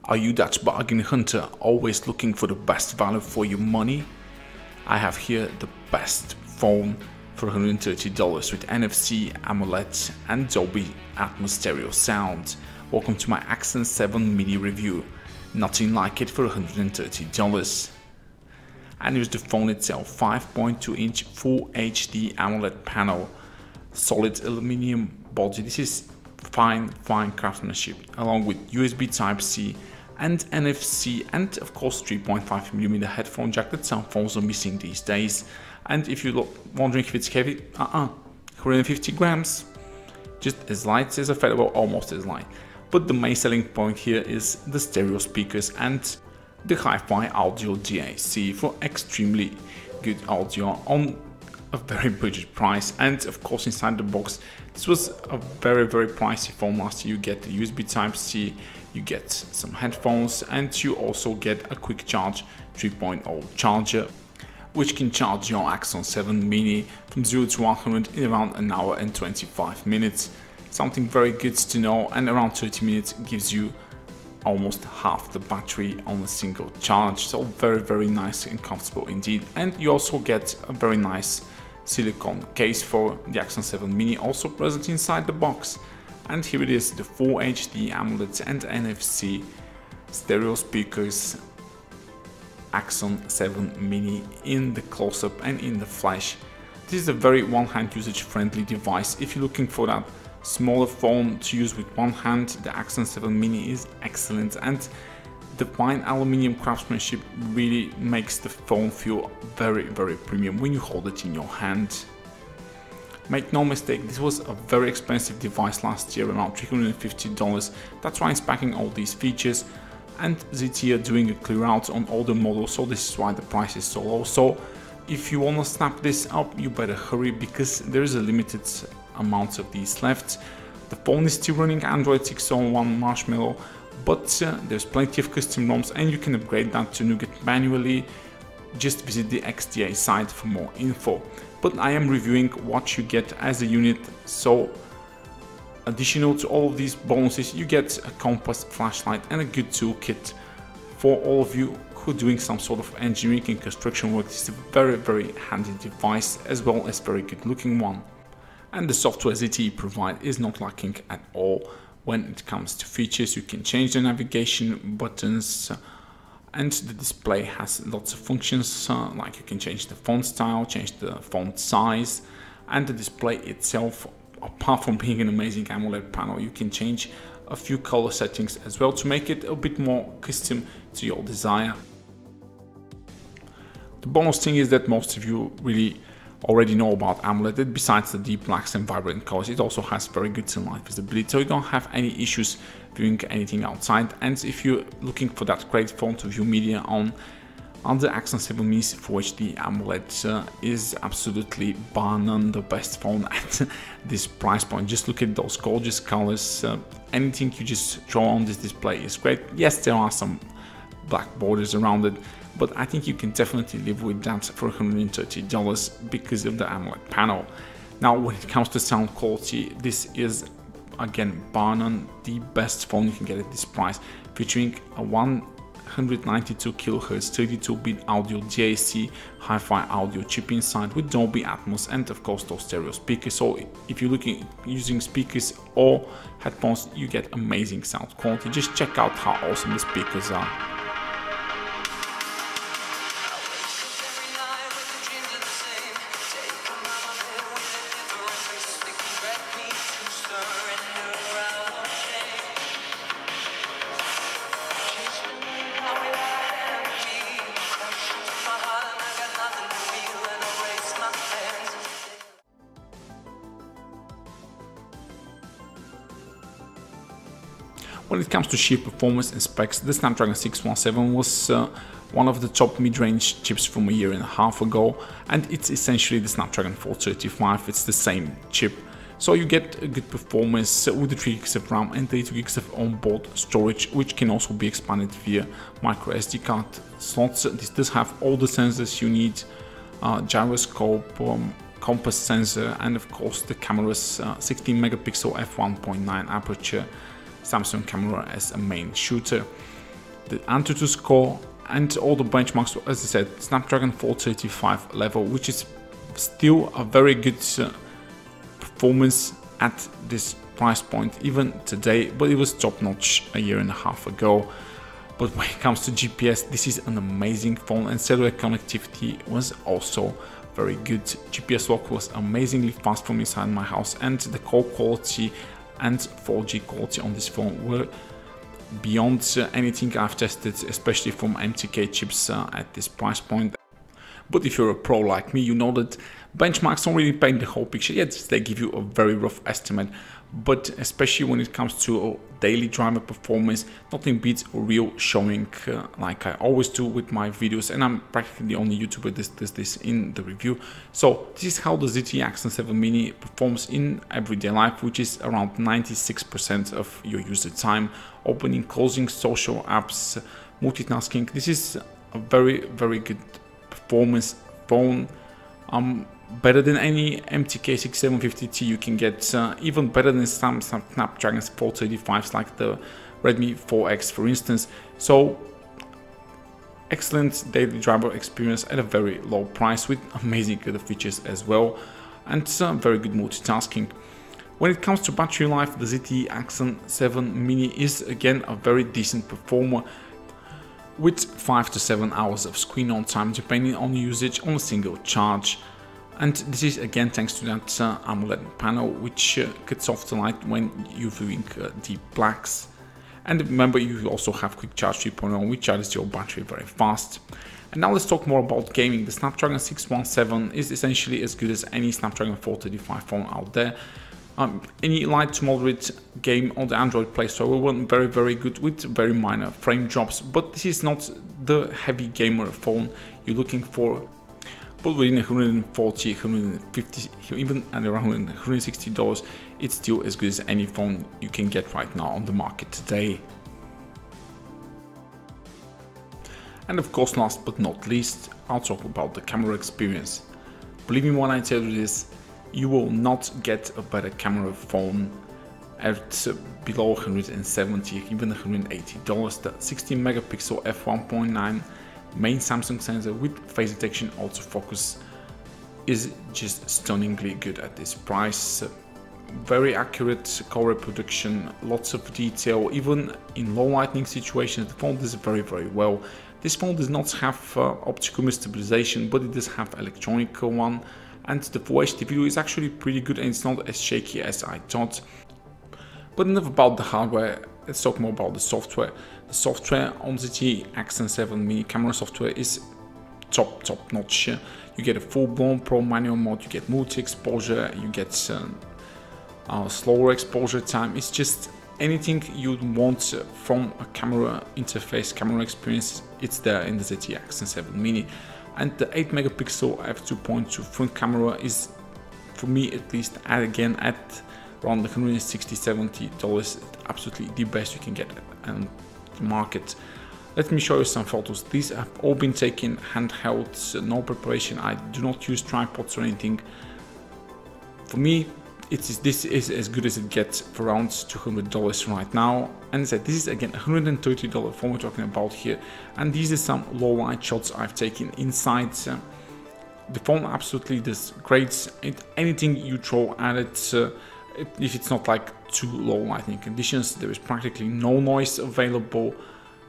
Are you that bargain hunter always looking for the best value for your money? I have here the best phone for $130 with NFC, AMOLED and Dolby ATMOS stereo sound. Welcome to my Axon 7 mini review. Nothing like it for $130. And here's the phone itself, 5.2-inch Full HD AMOLED panel, solid aluminum body. This is fine craftsmanship, along with USB Type-C and NFC, and of course 3.5mm headphone jack that some phones are missing these days. And if you're wondering if it's heavy, 150 grams, just as light as a feather, well, almost as light. But the main selling point here is the stereo speakers and the hi-fi audio DAC for extremely good audio on a very budget price. And of course inside the box, this was a very pricey phone last year. You get the USB Type-C, you get some headphones, and you also get a quick charge 3.0 charger, which can charge your Axon 7 mini from 0 to 100 in around an hour and 25 minutes. Something very good to know, and around 30 minutes gives you almost half the battery on a single charge. So very nice and comfortable indeed. And you also get a very nice silicone case for the Axon 7 mini, also present inside the box. And here it is, the Full HD AMOLED and NFC stereo speakers, Axon 7 mini in the close-up and in the flash. This is a very one-hand usage friendly device. If you're looking for that smaller phone to use with one hand, the Axon 7 mini is excellent, and the fine aluminium craftsmanship really makes the phone feel very premium when you hold it in your hand. Make no mistake, this was a very expensive device last year, around $350. That's why it's packing all these features, and ZTE are doing a clear out on all the models, so this is why the price is so low. So if you want to snap this up, you better hurry, because there is a limited amount of these left. The phone is still running Android 6.01 Marshmallow, but there's plenty of custom ROMs and you can upgrade that to Nougat manually. Just visit the XDA site for more info. But I am reviewing what you get as a unit, so additional to all of these bonuses, you get a compass, flashlight and a good toolkit. For all of you who are doing some sort of engineering and construction work, this is a very handy device, as well as very good looking one. And the software ZTE provide is not lacking at all. When it comes to features, you can change the navigation buttons, and the display has lots of functions, like you can change the font style, change the font size, and the display itself, apart from being an amazing AMOLED panel, you can change a few color settings as well to make it a bit more custom to your desire. The bonus thing is that most of you really already know about AMOLED, that besides the deep blacks and vibrant colors, it also has very good sunlight visibility, so you don't have any issues viewing anything outside. And if you're looking for that great phone to view media on the Axon 7 mini Full HD AMOLED is absolutely bar none the best phone at this price point. Just look at those gorgeous colors. Anything you just throw on this display is great. Yes, there are some black borders around it, but I think you can definitely live with that for $130 because of the AMOLED panel. Now, when it comes to sound quality, this is again bar none the best phone you can get at this price, featuring a 192 kHz 32-bit audio DAC hi-fi audio chip inside with Dolby ATMOS and of course those stereo speakers. So if you're using speakers or headphones, you get amazing sound quality. Just check out how awesome the speakers are. When it comes to sheer performance and specs, the Snapdragon 617 was one of the top mid-range chips from a year and a half ago, and it's essentially the Snapdragon 435. It's the same chip, so you get a good performance with the 3 GB of RAM and 32 GB of onboard storage, which can also be expanded via micro SD card slots. This does have all the sensors you need, gyroscope, compass sensor, and of course the camera's 16 megapixel f1.9 aperture Samsung camera as a main shooter. the Antutu score, and all the benchmarks, as I said, Snapdragon 435 level, which is still a very good performance at this price point even today, but it was top notch a year and a half ago. But when it comes to GPS, this is an amazing phone, and cellular connectivity was also very good. GPS lock was amazingly fast from inside my house, and the call quality and 4G quality on this phone were beyond anything I've tested, especially from MTK chips at this price point. But if you're a pro like me, you know that benchmarks don't really paint the whole picture. Yes, they give you a very rough estimate, but especially when it comes to daily driver performance, nothing beats a real showing like I always do with my videos, and I'm practically the only YouTuber that does this in the review. So this is how the ZTE Axon 7 Mini performs in everyday life, which is around 96% of your user time, opening, closing social apps, multitasking. This is a very, very good performance phone, better than any MTK 6750T you can get, even better than some Snapdragon 435s like the Redmi 4X for instance. So excellent daily driver experience at a very low price with amazing other features as well, and very good multitasking. When it comes to battery life, the ZTE Axon 7 Mini is again a very decent performer, with 5 to 7 hours of screen on time depending on usage on a single charge. And this is again thanks to that AMOLED panel, which cuts off the light when you're viewing deep blacks. And remember, you also have quick charge 3.0, which charges your battery very fast. And now let's talk more about gaming. The Snapdragon 617 is essentially as good as any Snapdragon 435 phone out there. Any light to moderate game on the Android Play Store will run very, very good with very minor frame drops, but this is not the heavy gamer phone you're looking for. But within $140, $150, even at around $160, it's still as good as any phone you can get right now on the market today. And of course, last but not least, I'll talk about the camera experience. Believe me when I tell you this, you will not get a better camera phone at below $170, even $180. The 16 megapixel f1.9 main Samsung sensor with face detection autofocus is just stunningly good at this price. Very accurate color reproduction, lots of detail, even in low lighting situations the phone does very, very well. This phone does not have optical stabilization, but it does have electronic one, and the Full HD video is actually pretty good and it's not as shaky as I thought. But enough about the hardware, let's talk more about the software. The software on the ZTE Axon 7 Mini camera software is top notch. You get a full-blown Pro manual mode, you get multi-exposure, you get slower exposure time. It's just anything you'd want from a camera interface, camera experience, it's there in the ZTE Axon 7 Mini. And the 8 megapixel f2.2 front camera is, for me at least, at around $160–$170, absolutely the best you can get on the market. Let me show you some photos. These have all been taken handheld, no preparation. I do not use tripods or anything. For me, this is as good as it gets for around $200 right now. And as I said, this is again $130 phone we're talking about here. And these are some low light shots I've taken inside. The phone absolutely does great. Anything you throw at it, if it's not like too low lighting conditions, there is practically no noise available.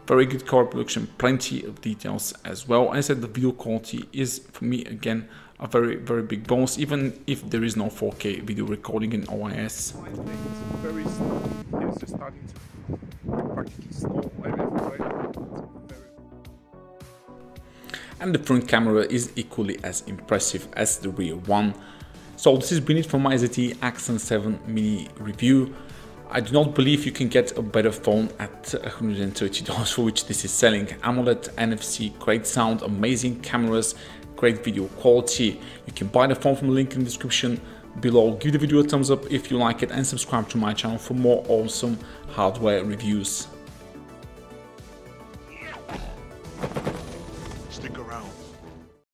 Very good color production, plenty of details as well. And I said the video quality is, for me, again, a very, very big bonus, even if there is no 4K video recording in OIS. Very slow. It's just starting to practically slow and the front camera is equally as impressive as the rear one. So this has been it for my ZTE Axon 7 Mini review. I do not believe you can get a better phone at $130 for which this is selling. AMOLED, NFC, great sound, amazing cameras, great video quality. You can buy the phone from the link in the description below. Give the video a thumbs up if you like it and subscribe to my channel for more awesome hardware reviews.